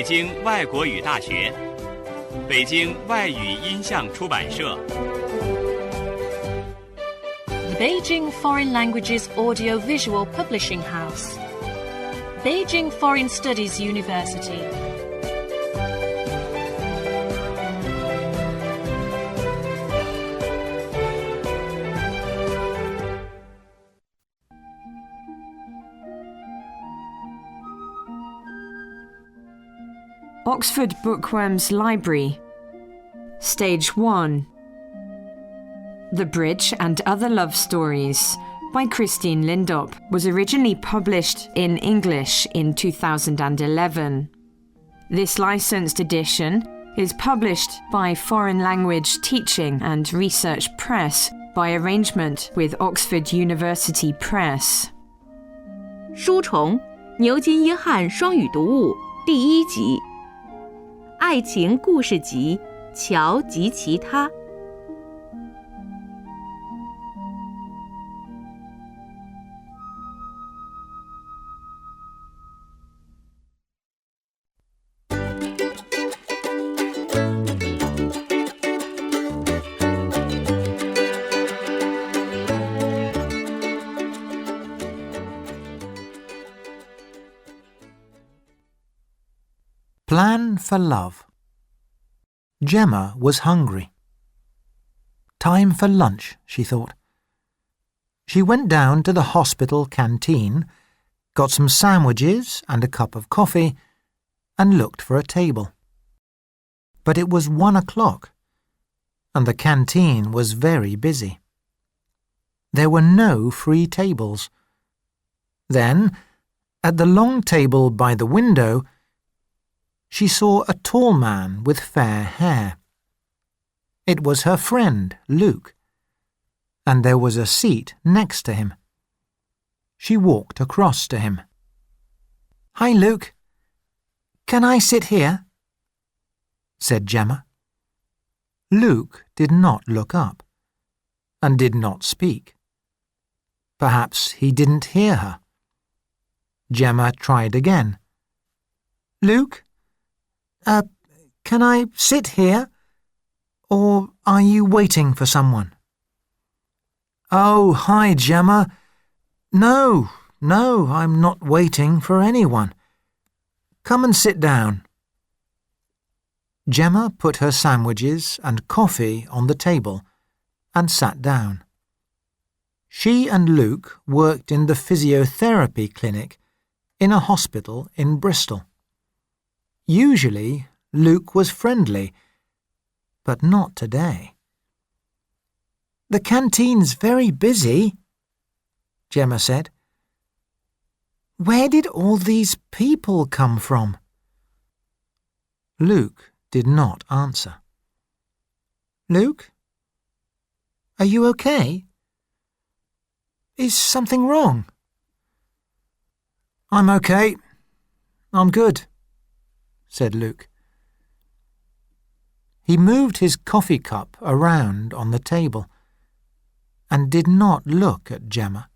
北京外国语大学、北京外语音像出版社。The Beijing Foreign Languages Audio-Visual Publishing House. Beijing Foreign Studies University. Oxford Bookworm's Library. Stage 1. The Bridge and Other Love Stories by Christine Lindop was originally published in English in 2011. This licensed edition is published by Foreign Language Teaching and Research Press by arrangement with Oxford University Press. 书虫牛津约翰双语读物第1集，爱情故事集乔及其他。Plan for love. Gemma was hungry. Time for lunch, she thought. She went down to the hospital canteen, got some sandwiches and a cup of coffee, and looked for a table. But it was 1 o'clock, and the canteen was very busy. There were no free tables. Then, at the long table by the window, she saw a tall man with fair hair. It was her friend, Luke, and there was a seat next to him. She walked across to him. "Hi, Luke. Can I sit here?" said Gemma. Luke did not look up and did not speak. Perhaps he didn't hear her. Gemma tried again. "Luke? Can I sit here? Or are you waiting for someone?" "Oh, hi, Gemma. No, I'm not waiting for anyone. Come and sit down." Gemma put her sandwiches and coffee on the table and sat down. She and Luke worked in the physiotherapy clinic in a hospital in Bristol. Usually, Luke was friendly, but not today. "The canteen's very busy," Gemma said. "Where did all these people come from?" Luke did not answer. "Luke? Are you okay? Is something wrong?" "I'm okay. I'm good," said Luke. He moved his coffee cup around on the table and did not look at Gemma.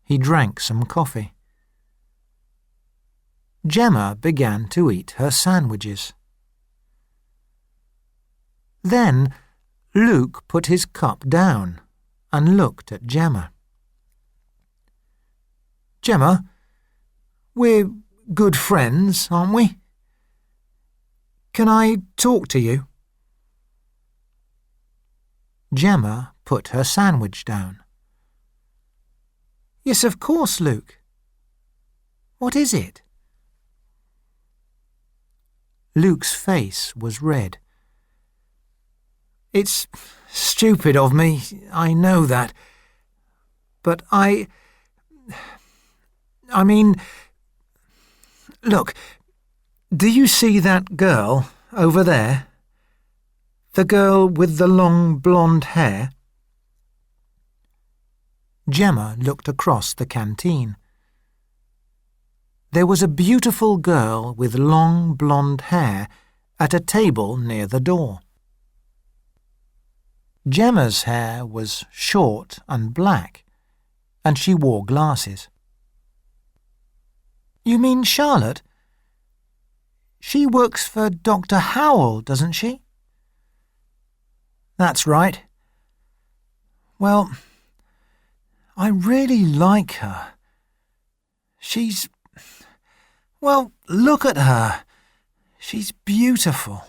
He drank some coffee. Gemma began to eat her sandwiches. Then Luke put his cup down and looked at Gemma. "Gemma, we're good friends, aren't we? Can I talk to you?" Gemma put her sandwich down. "Yes, of course, Luke. What is it?" Luke's face was red. "It's stupid of me, I know that. But I mean, look, do you see that girl over there? The girl with the long blonde hair?" Gemma looked across the canteen. There was a beautiful girl with long blonde hair at a table near the door. Gemma's hair was short and black, and she wore glasses. "You mean Charlotte?" She works for Dr. Howell, doesn't she? That's right. Well, I really like her. Well, look at her. She's beautiful.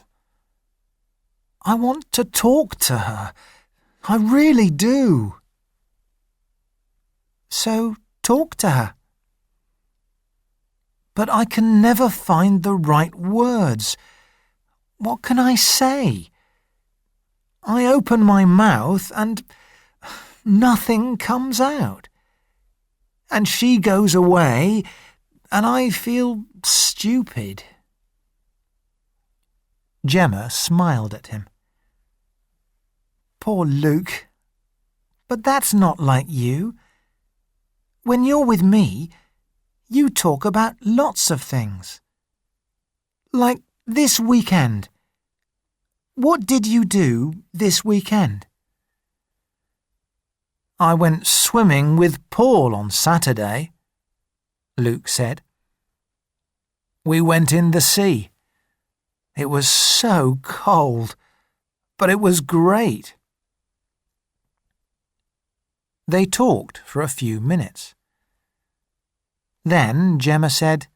I want to talk to her. I really do. So talk to her. But I can never find the right words. What can I say? I open my mouth and nothing comes out. And she goes away and I feel stupid. Gemma smiled at him. Poor Luke. But that's not like you. When you're with me, you talk about lots of things. Like this weekend. What did you do this weekend? I went swimming with Paul on Saturday, Luke said. We went in the sea. It was so cold, but it was great. They talked for a few minutes. Then Gemma said,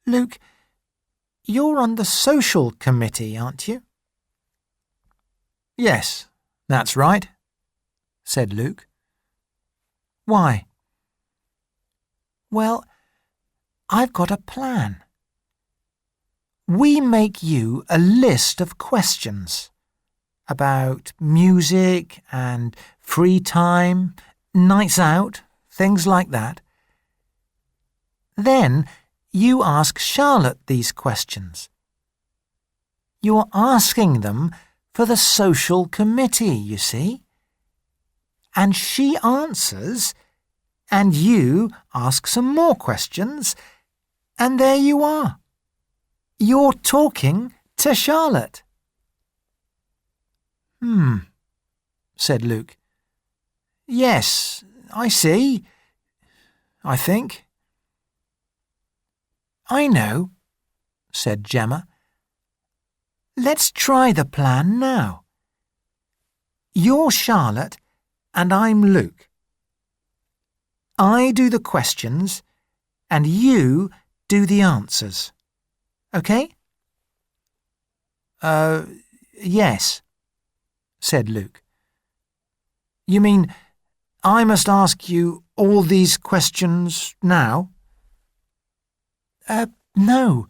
Luke, you're on the social committee, aren't you? Yes, that's right, said Luke. Why? Well, I've got a plan. We make you a list of questions about music and free time, nights out, things like that. Then you ask Charlotte these questions. You're asking them for the social committee, you see. And she answers, and you ask some more questions, and there you are. You're talking to Charlotte. Said Luke. Yes, I see. I think. I know, said Gemma. Let's try the plan now. You're Charlotte and I'm Luke. I do the questions and you do the answers. OK? Yes, said Luke. You mean I must ask you all these questions now? No,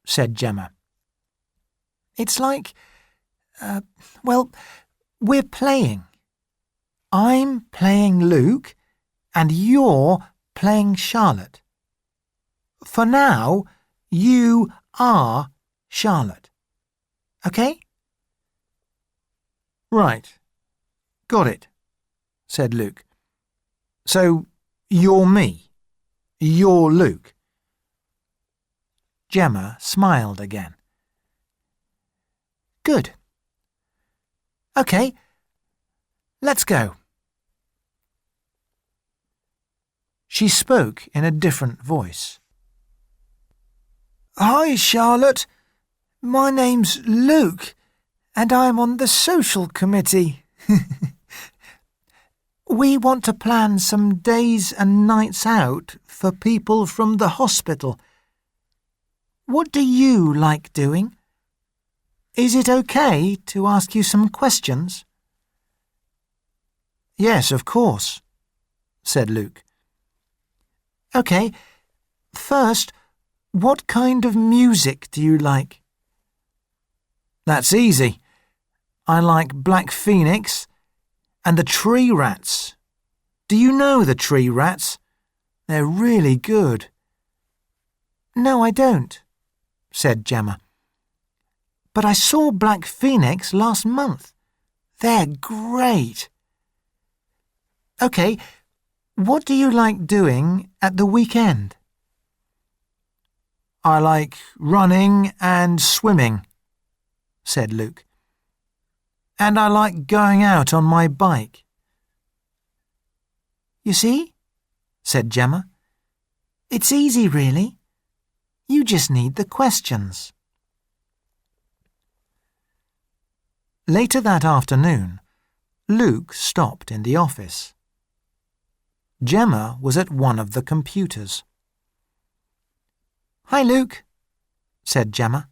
said Gemma. It's like, we're playing. I'm playing Luke and you're playing Charlotte. For now, you are Charlotte. OK? Right. Got it, said Luke. So you're me. You're Luke. Gemma smiled again. Good. OK, let's go. She spoke in a different voice. Hi, Charlotte. My name's Luke, and I'm on the social committee. We want to plan some days and nights out for people from the hospital. What do you like doing? Is it okay to ask you some questions? Yes, of course, said Luke. OK, first, what kind of music do you like? That's easy. I like Black Phoenix and the Tree Rats. Do you know the Tree Rats? They're really good. No, I don't, said Gemma. But I saw Black Phoenix last month. They're great. OK, what do you like doing at the weekend? I like running and swimming, said Luke. And I like going out on my bike. You see, said Gemma. It's easy, really. You just need the questions. Later that afternoon, Luke stopped in the office. Gemma was at one of the computers. "Hi, Luke," said Gemma.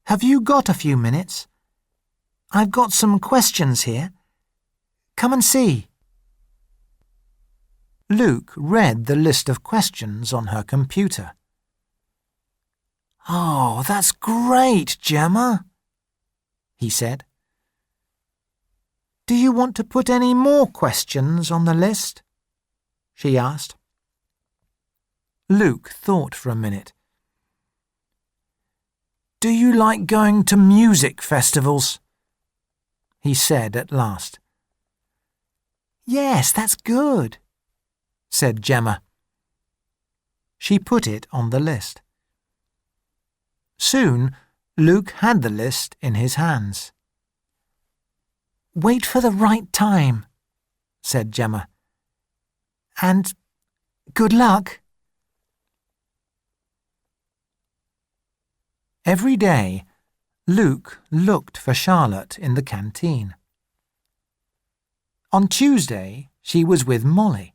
"Have you got a few minutes? I've got some questions here. Come and see." Luke read the list of questions on her computer. "Oh, that's great, Gemma," he said. "Do you want to put any more questions on the list?" she asked. Luke thought for a minute. "Do you like going to music festivals?" he said at last. "Yes, that's good," said Gemma. She put it on the list. Soon, Luke had the list in his hands. "Wait for the right time," said Gemma. "And good luck." Every day, Luke looked for Charlotte in the canteen. On Tuesday, she was with Molly,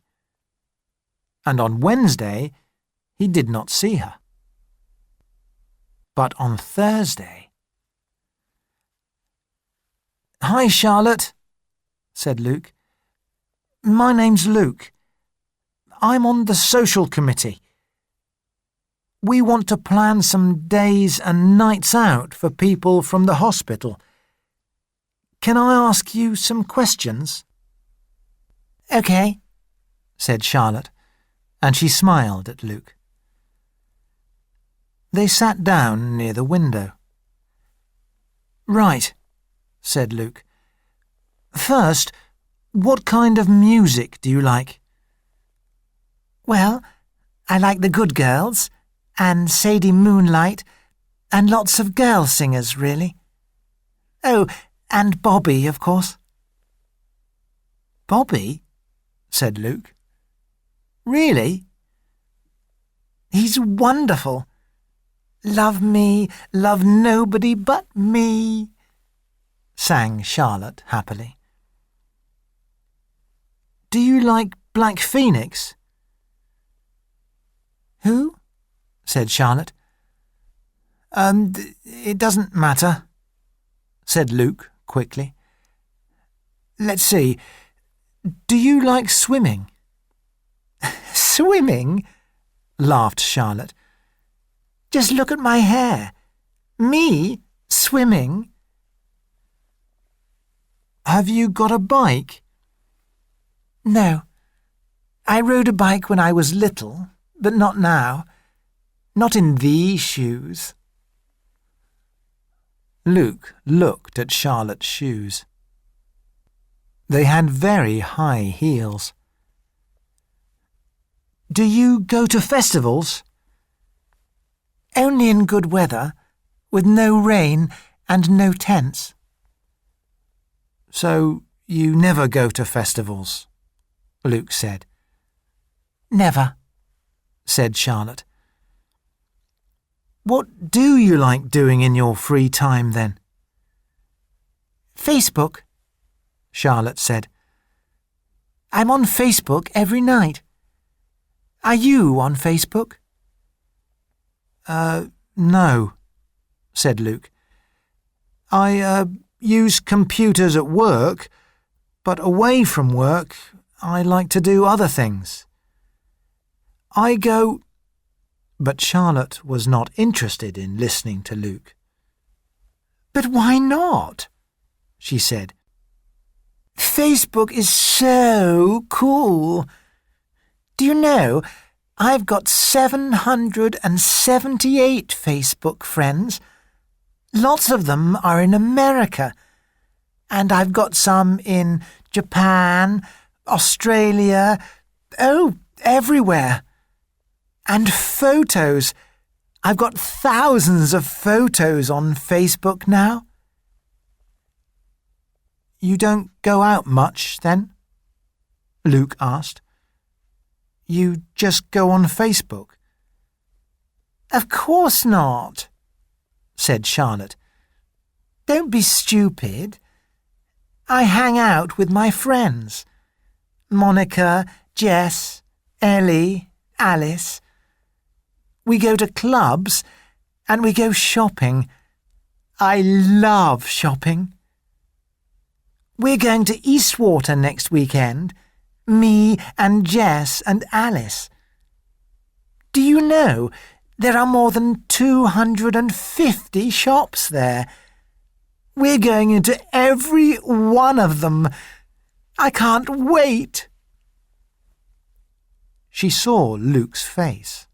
and on Wednesday, he did not see her. But on Thursday... "Hi, Charlotte," said Luke. "My name's Luke. I'm on the social committee. We want to plan some days and nights out for people from the hospital. Can I ask you some questions?" "OK," said Charlotte, and she smiled at Luke. They sat down near the window. "Right," said Luke. "First, what kind of music do you like?" "Well, I like the Good Girls, and Sadie Moonlight, and lots of girl singers, really. Oh, and Bobby, of course." "Bobby?" said Luke. "Really?" "He's wonderful. Love me, love nobody but me," sang Charlotte happily. "Do you like Black Phoenix?" "Who?" said Charlotte. It doesn't matter," said Luke quickly. "Let's see. Do you like swimming?" "Swimming?" laughed Charlotte. "Just look at my hair. Me swimming?" "Have you got a bike?" "No. I rode a bike when I was little, but not now. Not in these shoes." Luke looked at Charlotte's shoes. They had very high heels. "Do you go to festivals?" "Only in good weather, with no rain and no tents." "So you never go to festivals?" Luke said. "Never," said Charlotte. "What do you like doing in your free time, then?" "Facebook," Charlotte said. "I'm on Facebook every night. Are you on Facebook?" No," said Luke. "I use computers at work, but away from work I like to do other things. I go—" But Charlotte was not interested in listening to Luke. "But why not?" she said. "Facebook is so cool. Do you know, I've got 778 Facebook friends. Lots of them are in America, and I've got some in Japan, Australia, everywhere. And photos. I've got thousands of photos on Facebook now." "You don't go out much, then?" Luke asked. "You just go on Facebook?" Of course not, said Charlotte. Don't be stupid. I hang out with my friends. Monica, Jess, Ellie, Alice. We go to clubs and we go shopping. I love shopping. We're going to Eastwater next weekend, me and Jess and Alice. Do you know there are more than 250 shops there? We're going into every one of them. I can't wait. She saw Luke's face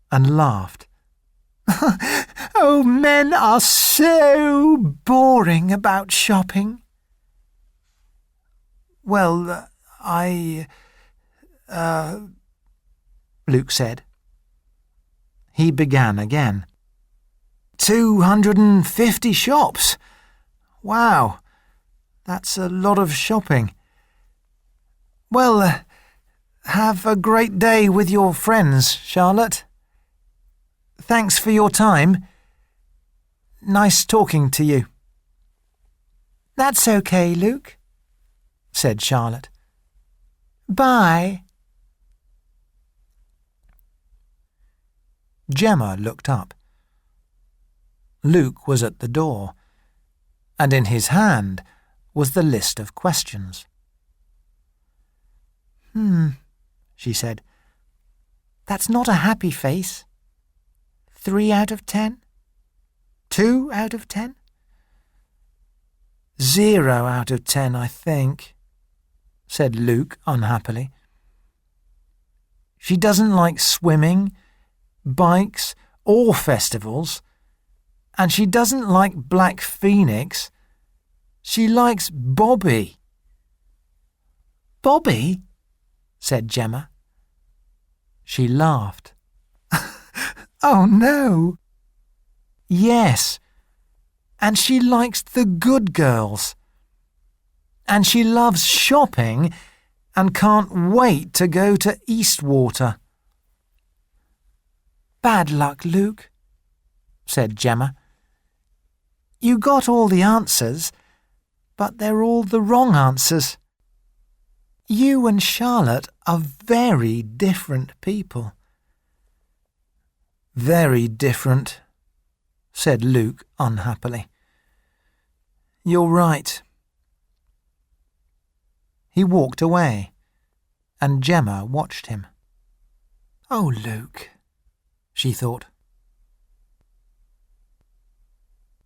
and laughed. Oh, men are so boring about shopping. Well, Luke said. He began again. 250 shops. Wow, that's a lot of shopping. Well, have a great day with your friends, Charlotte. Thanks for your time. Nice talking to you. That's okay, Luke, said Charlotte. Bye. Gemma looked up. Luke was at the door, and in his hand was the list of questions. She said. That's not a happy face. 3 out of 10? 2 out of 10? 0 out of 10, I think, said Luke unhappily. She doesn't like swimming, bikes, or festivals, and she doesn't like Black Phoenix. She likes Bobby. Bobby? Said Gemma. She laughed. Oh, no. Yes, and she likes the good girls. And she loves shopping and can't wait to go to Eastwater. Bad luck, Luke, said Gemma. You got all the answers, but they're all the wrong answers. You and Charlotte are very different people. Very different, said Luke unhappily. You're right. He walked away, and Gemma watched him. Oh, Luke, she thought.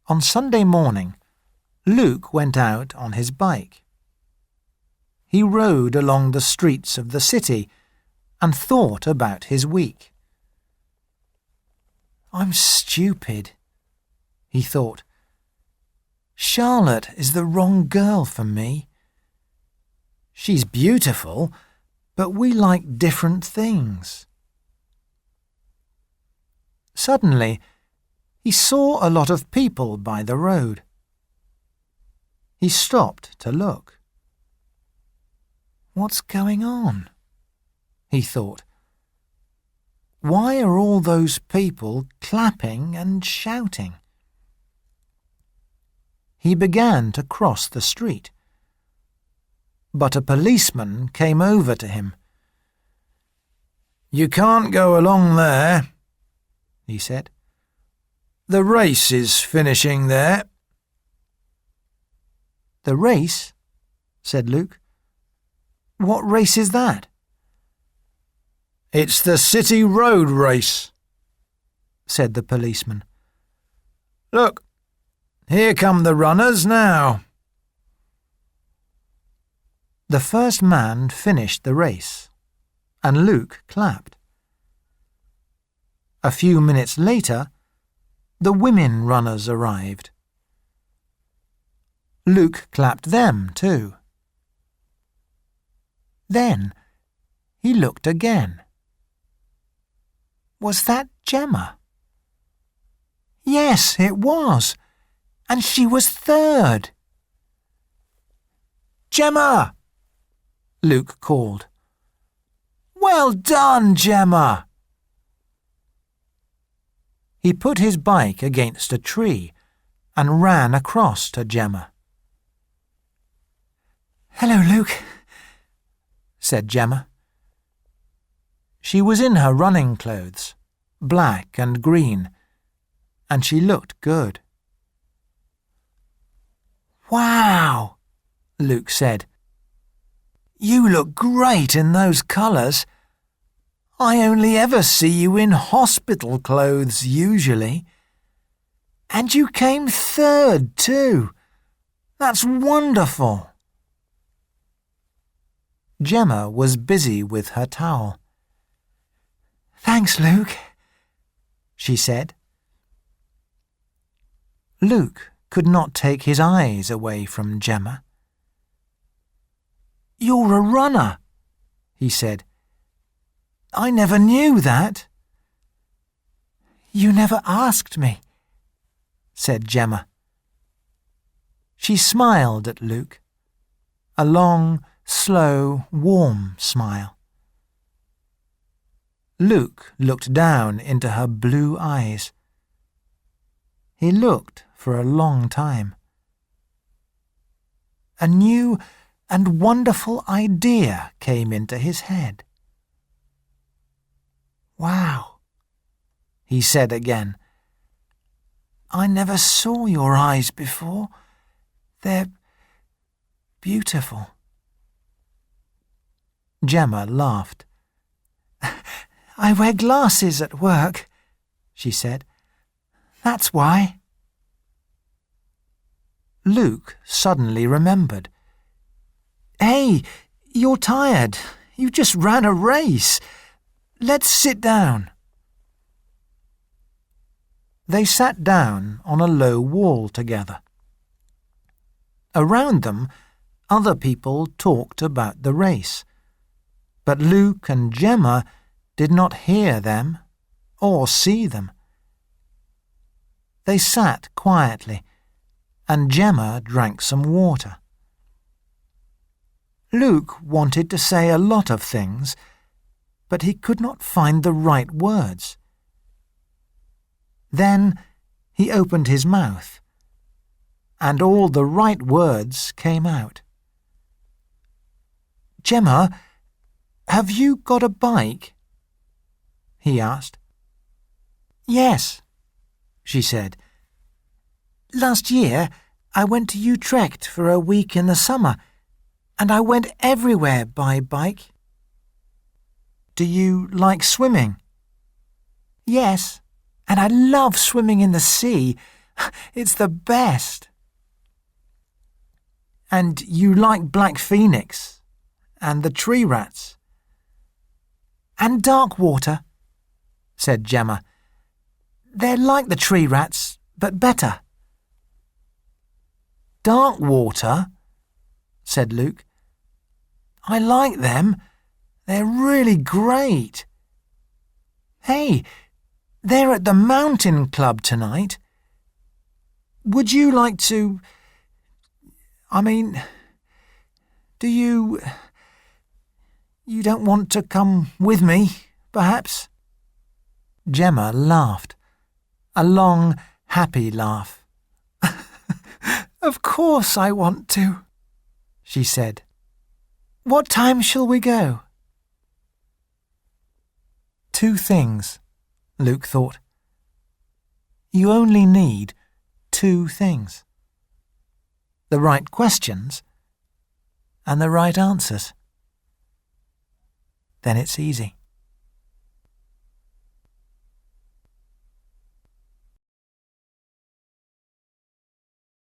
On Sunday morning, Luke went out on his bike. He rode along the streets of the city and thought about his week. I'm stupid, he thought. Charlotte is the wrong girl for me. She's beautiful, but we like different things. Suddenly, he saw a lot of people by the road. He stopped to look. What's going on? He thought. Why are all those people clapping and shouting? He began to cross the street, but a policeman came over to him. You can't go along there, he said. The race is finishing there. The race? Said Luke. What race is that? It's the City Road race, said the policeman. Look, here come the runners now. The first man finished the race, and Luke clapped. A few minutes later, the women runners arrived. Luke clapped them too. Then he looked again. Was that Gemma? Yes, it was, and she was third. Gemma! Luke called. Well done, Gemma! He put his bike against a tree and ran across to Gemma. "Hello, Luke," said Gemma. She was in her running clothes, black and green, and she looked good. "Wow," Luke said. "You look great in those colours. I only ever see you in hospital clothes usually. And you came third too. That's wonderful." Gemma was busy with her towel. "Thanks, Luke," she said. Luke could not take his eyes away from Gemma. "You're a runner," he said. "I never knew that." "You never asked me," said Gemma. She smiled at Luke, a long, slow, warm smile. Luke looked down into her blue eyes. He looked for a long time. A new and wonderful idea came into his head. "Wow," he said again. "I never saw your eyes before. They're beautiful." Gemma laughed. "I wear glasses at work," she said. "That's why." Luke suddenly remembered. "Hey, you're tired. You just ran a race. Let's sit down." They sat down on a low wall together. Around them, other people talked about the race, but Luke and Gemma did not hear them or see them. They sat quietly, and Gemma drank some water. Luke wanted to say a lot of things, but he could not find the right words. Then he opened his mouth, and all the right words came out. "Gemma, have you got a bike?" he asked. "Yes," she said. "Last year I went to Utrecht for a week in the summer, and I went everywhere by bike." "Do you like swimming?" "Yes, and I love swimming in the sea. It's the best." "And you like Black Phoenix and the tree rats?" "And dark water," said Gemma. "They're like the tree rats, but better." "Dark water?" said Luke. "I like them. They're really great. Hey, they're at the mountain club tonight. Would you like to... do you... You don't want to come with me, perhaps?" Gemma laughed, a long, happy laugh. "Of course I want to," she said. "What time shall we go?" 2 things, Luke thought. You only need 2 things. The right questions and the right answers. Then it's easy.